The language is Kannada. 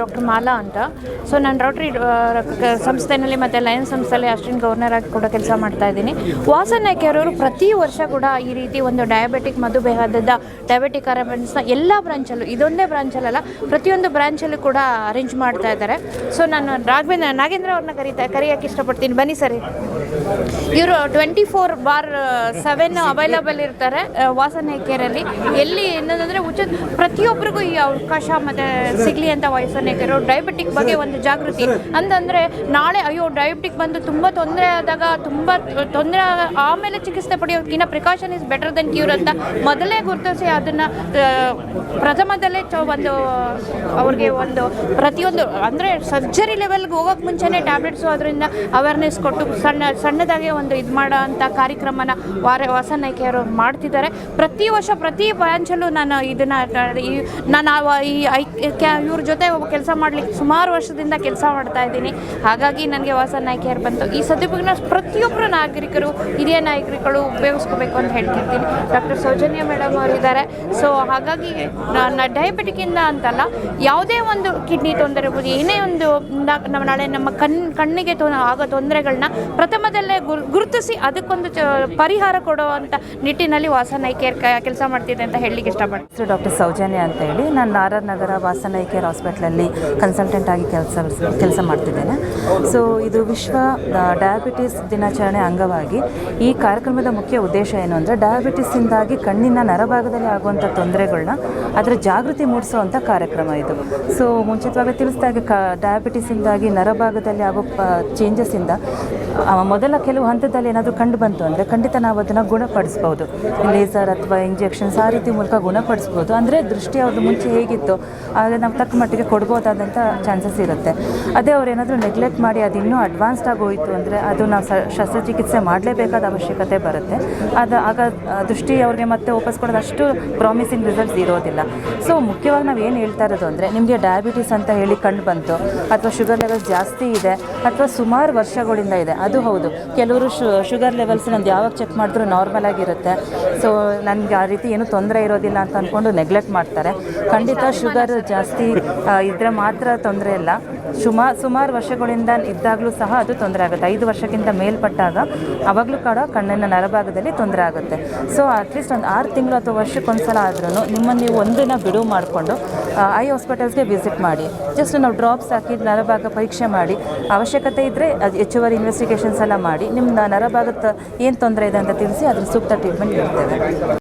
ಡಾಕ್ಟರ್ ಮಾಲಾ ಅಂತ. ಸೊ ನಾನು ರೋಟರಿ ಸಂಸ್ಥೆಯಲ್ಲಿ ಮತ್ತು ಲಯನ್ಸ್ ಸಂಸ್ಥೆಯಲ್ಲಿ ಅಸಿಸ್ಟೆಂಟ್ ಗವರ್ನರ್ ಆಗಿ ಕೂಡ ಕೆಲಸ ಮಾಡ್ತಾ ಇದ್ದೀನಿ. ವಾಸನ್ ಐ ಕೇರ್ ಅವರು ಪ್ರತಿ ವರ್ಷ ಕೂಡ ಈ ರೀತಿ ಒಂದು ಡಯಾಬಿಟಿಕ್ ಮಧುಮೇಹದ ಡಯಾಬಿಟಿಕ್ ಅವೇರ್ನೆಸ್ನ ಎಲ್ಲ ಬ್ರಾಂಚಲ್ಲೂ, ಇದೊಂದೇ ಬ್ರಾಂಚಲ್ಲ, ಪ್ರತಿಯೊಂದು ಬ್ರಾಂಚಲ್ಲೂ ಕೂಡ ಅರೇಂಜ್ ಮಾಡ್ತಾ ಇದ್ದಾರೆ. ಸೊ ನಾನು ನಾಗೇಂದ್ರ ಅವ್ರನ್ನ ಕರೆಯೋಕ್ಕೆ ಇಷ್ಟಪಡ್ತೀನಿ. ಬನ್ನಿ ಸರಿ. ಇವರು 24/7 ಅವೈಲಬಲ್ ಇರ್ತಾರೆ ವಾಸನ್ ಐ ಕೇರಲ್ಲಿ. ಎಲ್ಲಿ ಏನಂದರೆ ಪ್ರತಿಯೊಬ್ಬರಿಗೂ ಈ ಅವಕಾಶ ಮತ್ತು ಸಿಗಲಿ ಅಂತ ವಾಸನ್ ಐ ಕೇರ್ ಡಯಾಬಿಟಿಕ್ ಬಗ್ಗೆ ಒಂದು ಜಾಗೃತಿ ಅಂತಂದರೆ, ನಾಳೆ ಅಯ್ಯೋ ಡಯಾಬಿಟಿಕ್ ಬಂದು ತುಂಬ ತೊಂದರೆ ಆದಾಗ ತುಂಬ ತೊಂದರೆ ಆಮೇಲೆ ಚಿಕಿತ್ಸೆ ಪಡೆಯೋದಕ್ಕಿಂತ precaution is better than cure ಅಂತ ಮೊದಲೇ ಗುರುತಿಸಿ ಅದನ್ನು ಪ್ರಥಮದಲ್ಲೇ ಒಂದು ಅವ್ರಿಗೆ ಒಂದು ಪ್ರತಿಯೊಂದು ಅಂದರೆ ಸರ್ಜರಿ ಲೆವೆಲ್ಗೆ ಹೋಗೋಕ್ಕೆ ಮುಂಚೆನೇ ಟ್ಯಾಬ್ಲೆಟ್ಸು ಅದರಿಂದ ಅವೇರ್ನೆಸ್ ಕೊಟ್ಟು ಸಣ್ಣದಾಗೆ ಒಂದು ಇದು ಮಾಡೋ ಅಂಥ ಕಾರ್ಯಕ್ರಮನ ವಾಸನ್ ಐ ಕೇರ್ ಮಾಡ್ತಿದ್ದಾರೆ. ಪ್ರತಿ ವರ್ಷ ಪ್ರತಿ ಬ್ರಾಂಚಲ್ಲೂ ನಾನು ಇದನ್ನು ಇವ್ರ ಜೊತೆ ಕೆಲಸ ಮಾಡಲಿಕ್ಕೆ ಸುಮಾರು ವರ್ಷದಿಂದ ಕೆಲಸ ಮಾಡ್ತಾ ಇದ್ದೀನಿ. ಹಾಗಾಗಿ ನನಗೆ ವಾಸನ್ ಐ ಕೇರ್ ಬಂತು. ಈ ಸದುಪಯೋಗನ ಪ್ರತಿಯೊಬ್ಬರು ನಾಗರಿಕರು, ಹಿರಿಯ ನಾಗರಿಕರು ಉಪಯೋಗಿಸ್ಕೋಬೇಕು ಅಂತ ಹೇಳ್ತಿರ್ತೀನಿ. ಡಾಕ್ಟರ್ ಸೌಜನ್ಯ ಮೇಡಮ್ ಅವರಿದ್ದಾರೆ. ಸೊ ಹಾಗಾಗಿ ಡಯಾಬಿಟಿಕ್ಕಿಂದ ಅಂತಲ್ಲ, ಯಾವುದೇ ಒಂದು ಕಿಡ್ನಿ ತೊಂದರೆ ಇರ್ಬೋದು, ಏನೇ ಒಂದು ನಾಳೆ ನಮ್ಮ ಕಣ್ಣಿಗೆ ಆಗೋ ತೊಂದರೆಗಳನ್ನ ಪ್ರಥಮದಲ್ಲೇ ಗುರುತಿಸಿ ಅದಕ್ಕೊಂದು ಪರಿಹಾರ ಕೊಡುವಂಥ ನಿಟ್ಟಿನಲ್ಲಿ ವಾಸನ್ ಐ ಕೇರ್ ಕೆಲಸ ಮಾಡ್ತಿದೆ ಅಂತ ಹೇಳಲಿಕ್ಕೆ ಇಷ್ಟಪಡ್ತೀನಿ. ಡಾಕ್ಟರ್ ಸೌಜನ್ಯ ಅಂತ ಹೇಳಿ, ನಾನು RR. Nagar Vasan I care ಹಾಸ್ಪಿಟ್ಲಲ್ಲಿ ಕನ್ಸಲ್ಟೆಂಟ್ ಆಗಿ ಕೆಲಸ ಮಾಡ್ತಿದ್ದೇನೆ. ಸೊ ಇದು ವಿಶ್ವ ಡಯಾಬಿಟಿಸ್ ದಿನಾಚರಣೆ ಅಂಗವಾಗಿ ಈ ಕಾರ್ಯಕ್ರಮದ ಮುಖ್ಯ ಉದ್ದೇಶ ಏನು ಅಂದರೆ, ಡಯಾಬಿಟಿಸಿಂದಾಗಿ ಕಣ್ಣಿನ ನರಭಾಗದಲ್ಲಿ ಆಗುವಂಥ ತೊಂದರೆಗಳನ್ನ ಅದರ ಜಾಗೃತಿ ಮೂಡಿಸುವಂಥ ಕಾರ್ಯಕ್ರಮ ಇದು. ಸೊ ಮುಂಚಿತವಾಗಿ ತಿಳಿಸಿದಾಗೆ ಡಯಾಬಿಟಿಸಿಂದಾಗಿ ನರಭಾಗದಲ್ಲಿ ಆಗೋ ಚೇಂಜಸ್ಸಿಂದ ಮೊದಲ ಕೆಲವು ಹಂತದಲ್ಲಿ ಏನಾದರೂ ಕಂಡು ಬಂತು ಅಂದರೆ ಖಂಡಿತ ನಾವು ಅದನ್ನು ಗುಣಪಡಿಸ್ಬೋದು. ಲೇಸರ್ ಅಥವಾ ಇಂಜೆಕ್ಷನ್ಸ್ ಆ ರೀತಿ ಮೂಲಕ ಗುಣಪಡಿಸ್ಬೋದು. ಅಂದರೆ ದೃಷ್ಟಿ ಅವ್ರದ್ದು ಮುಂಚೆ ಹೇಗಿತ್ತು ಆಗ ನಾವು ತಕ್ಕ ಮಟ್ಟಿಗೆ ಕೊಡ್ಬೋದಾದಂಥ ಚಾನ್ಸಸ್ ಇರುತ್ತೆ. ಅದೇ ಅವ್ರು ಏನಾದರೂ ನೆಗ್ಲೆಕ್ಟ್ ಮಾಡಿ ಅದು ಇನ್ನೂ ಅಡ್ವಾನ್ಸ್ಡ್ ಆಗಿ ಹೋಯಿತು ಅಂದರೆ ಅದು ನಾವು ಶಸ್ತ್ರಚಿಕಿತ್ಸೆ ಮಾಡಲೇಬೇಕಾದ ಅವಶ್ಯಕತೆ ಬರುತ್ತೆ. ಆಗ ದೃಷ್ಟಿ ಅವ್ರಿಗೆ ಮತ್ತೆ ವಾಪಸ್ ಕೊಡೋದು ಅಷ್ಟು ಪ್ರಾಮಿಸಿಂಗ್ ರಿಸಲ್ಟ್ಸ್ ಇರೋದಿಲ್ಲ. ಸೊ ಮುಖ್ಯವಾಗಿ ನಾವು ಏನು ಹೇಳ್ತಾ ಇರೋದು ಅಂದರೆ, ನಿಮಗೆ ಡಯಾಬಿಟಿಸ್ ಅಂತ ಹೇಳಿ ಕಂಡು ಬಂತು ಅಥವಾ ಶುಗರ್ ಲೆವೆಲ್ಸ್ ಜಾಸ್ತಿ ಇದೆ ಅಥವಾ ಸುಮಾರು ವರ್ಷಗಳಿಂದ ಇದೆ, ಅದು ಹೌದು. ಕೆಲವರು ಶುಗರ್ ಲೆವೆಲ್ಸ್ ನಂದು ಯಾವಾಗ ಚೆಕ್ ಮಾಡಿದ್ರೂ ನಾರ್ಮಲ್ ಆಗಿರುತ್ತೆ. ಸೊ ನನಗೆ ಆ ರೀತಿ ಏನೂ ತೊಂದರೆ ಇರೋದಿಲ್ಲ ಅಂತ ಅಂದ್ಕೊಂಡು ನೆಗ್ಲೆಕ್ಟ್ ಮಾಡ್ತಾರೆ. ಖಂಡಿತ ಶುಗರ್ ಜಾಸ್ತಿ ಇದ್ದರೆ ಮಾತ್ರ ತೊಂದರೆ ಇಲ್ಲ. ಸುಮಾರು ವರ್ಷಗಳಿಂದ ಇದ್ದಾಗಲೂ ಸಹ ಅದು ತೊಂದರೆ ಆಗುತ್ತೆ. 5 ವರ್ಷಕ್ಕಿಂತ ಮೇಲ್ಪಟ್ಟಾಗ ಆವಾಗಲೂ ಕೂಡ ಕಣ್ಣಿನ ನರಭಾಗದಲ್ಲಿ ತೊಂದರೆ ಆಗುತ್ತೆ. ಸೊ ಅಟ್ಲೀಸ್ಟ್ ಒಂದು 6 ತಿಂಗಳು ಅಥವಾ ವರ್ಷಕ್ಕೊಂದ್ಸಲ ಆದ್ರೂ ನಿಮ್ಮನ್ನು ನೀವು ಒಂದಿನ ಬಿಡುವು ಮಾಡಿಕೊಂಡು ಐ ಹಾಸ್ಪಿಟಲ್ಸ್ಗೆ ವಿಸಿಟ್ ಮಾಡಿ. ಜಸ್ಟ್ ನಾವು ಡ್ರಾಪ್ಸ್ ಹಾಕಿ ನರಭಾಗ ಪರೀಕ್ಷೆ ಮಾಡಿ, ಅವಶ್ಯಕತೆ ಇದ್ದರೆ ಅದು ಹೆಚ್ಚುವರಿ ಇನ್ವೆಸ್ಟಿಗೇಷನ್ಸ್ ಎಲ್ಲ ಮಾಡಿ ನಿಮ್ಮ ನರಭಾಗದ ಏನು ತೊಂದರೆ ಇದೆ ಅಂತ ತಿಳಿಸಿ ಅದ್ರ ಸೂಕ್ತ ಟ್ರೀಟ್ಮೆಂಟ್ ನೀಡ್ತೇವೆ.